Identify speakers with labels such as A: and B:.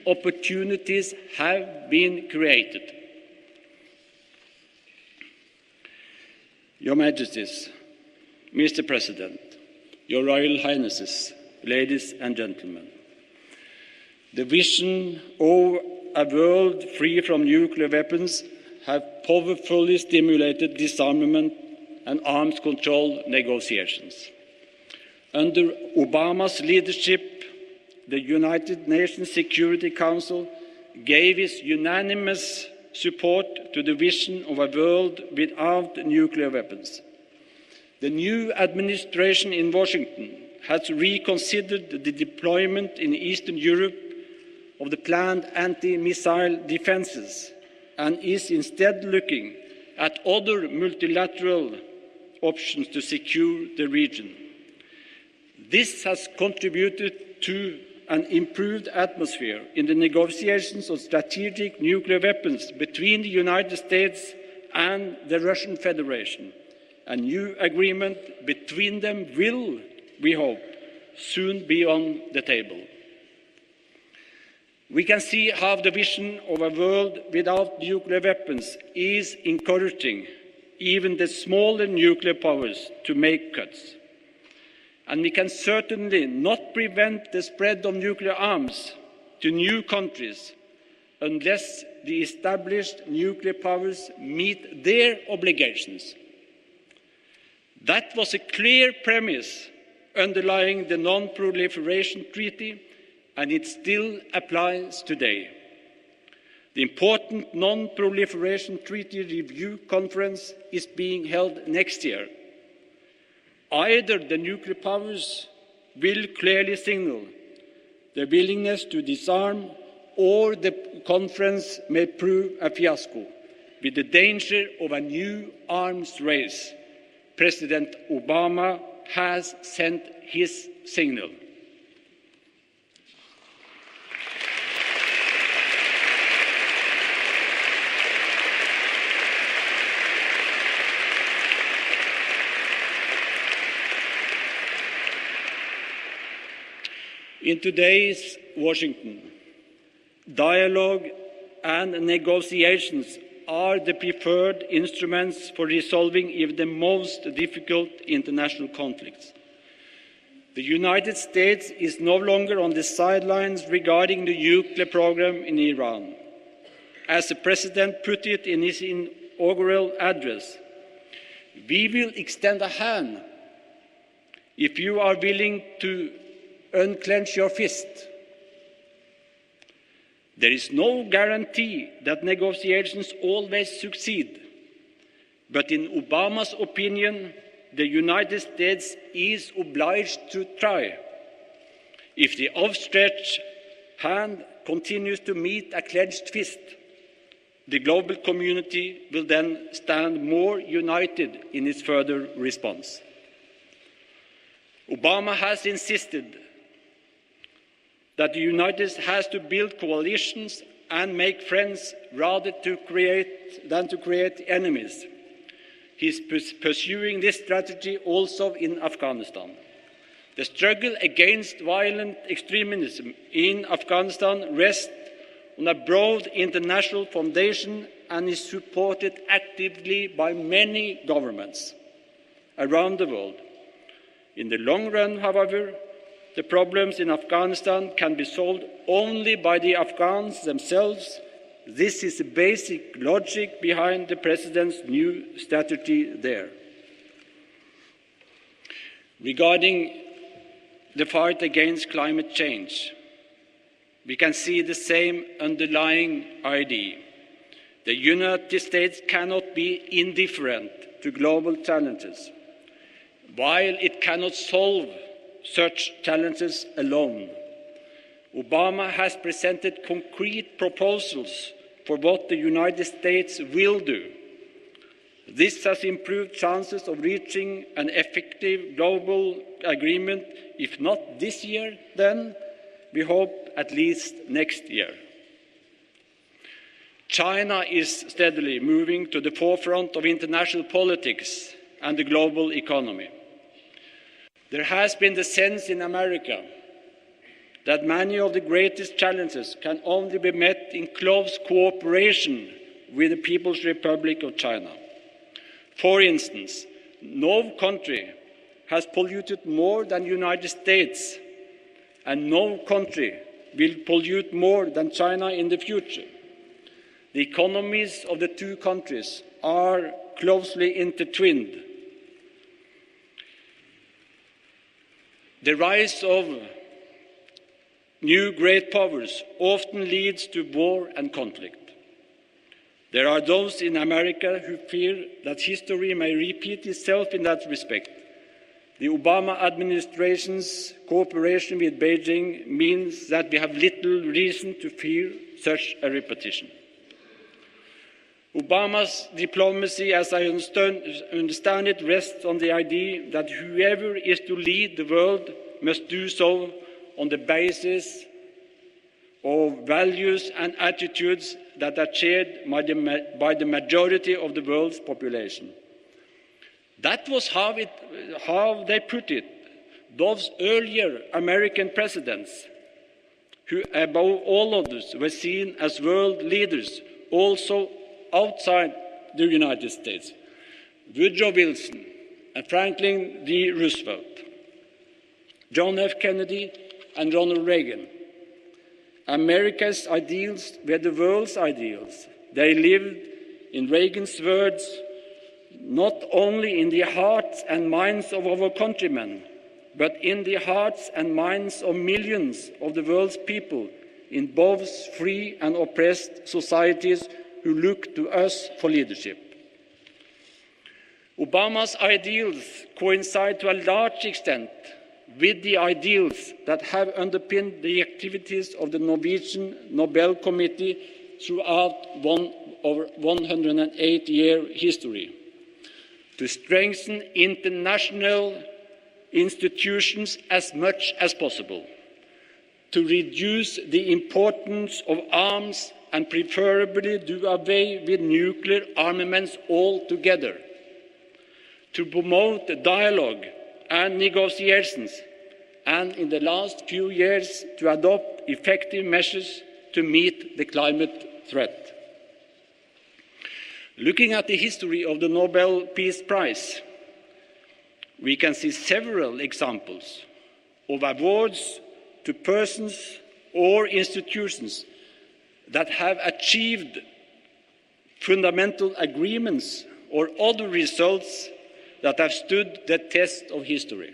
A: opportunities have been created. Your Majesties, Mr. President, Your Royal Highnesses, ladies and gentlemen, the vision of a world free from nuclear weapons have powerfully stimulated disarmament and arms control negotiations. Under Obama's leadership, the United Nations Security Council gave its unanimous support to the vision of a world without nuclear weapons. The new administration in Washington has reconsidered the deployment in Eastern Europe of the planned anti-missile defenses and is instead looking at other multilateral options to secure the region. This has contributed to an improved atmosphere in the negotiations on strategic nuclear weapons between the United States and the Russian Federation. A new agreement between them will, we hope, soon be on the table. We can see how the vision of a world without nuclear weapons is encouraging even the smaller nuclear powers to make cuts. And we can certainly not prevent the spread of nuclear arms to new countries unless the established nuclear powers meet their obligations. That was a clear premise underlying the Non-Proliferation Treaty, and it still applies today. The important Non-Proliferation Treaty Review Conference is being held next year. Either the nuclear powers will clearly signal their willingness to disarm, or the conference may prove a fiasco, with the danger of a new arms race. President Obama has sent his signal. In today's Washington, dialogue and negotiations are the preferred instruments for resolving even the most difficult international conflicts. The United States is no longer on the sidelines regarding the nuclear program in Iran. As the President put it in his inaugural address, we will extend a hand if you are willing to unclench your fist. There is no guarantee that negotiations always succeed, but in Obama's opinion, the United States is obliged to try. If the outstretched hand continues to meet a clenched fist, the global community will then stand more united in its further response. Obama has insisted that the United States has to build coalitions and make friends rather than to create enemies. He is pursuing this strategy also in Afghanistan. The struggle against violent extremism in Afghanistan rests on a broad international foundation and is supported actively by many governments around the world. In the long run, however, the problems in Afghanistan can be solved only by the Afghans themselves. This is the basic logic behind the President's new strategy there. Regarding the fight against climate change, we can see the same underlying idea. The United States cannot be indifferent to global challenges, while it cannot solve such challenges alone. Obama has presented concrete proposals for what the United States will do. This has improved chances of reaching an effective global agreement, if not this year, then we hope at least next year. China is steadily moving to the forefront of international politics and the global economy. There has been the sense in America that many of the greatest challenges can only be met in close cooperation with the People's Republic of China. For instance, no country has polluted more than the United States, and no country will pollute more than China in the future. The economies of the two countries are closely intertwined. The rise of new great powers often leads to war and conflict. There are those in America who fear that history may repeat itself in that respect. The Obama administration's cooperation with Beijing means that we have little reason to fear such a repetition. Obama's diplomacy, as I understand it, rests on the idea that whoever is to lead the world must do so on the basis of values and attitudes that are shared by the majority of the world's population. That was how they put it, those earlier American presidents, who above all others were seen as world leaders, also outside the United States. Woodrow Wilson and Franklin D. Roosevelt, John F. Kennedy and Ronald Reagan. America's ideals were the world's ideals. They lived, in Reagan's words, not only in the hearts and minds of our countrymen, but in the hearts and minds of millions of the world's people in both free and oppressed societies who look to us for leadership. Obama's ideals coincide to a large extent with the ideals that have underpinned the activities of the Norwegian Nobel Committee throughout our 108-year history, to strengthen international institutions as much as possible, to reduce the importance of arms and preferably do away with nuclear armaments altogether, to promote dialogue and negotiations, and in the last few years to adopt effective measures to meet the climate threat. Looking at the history of the Nobel Peace Prize, we can see several examples of awards to persons or institutions that have achieved fundamental agreements or other results that have stood the test of history.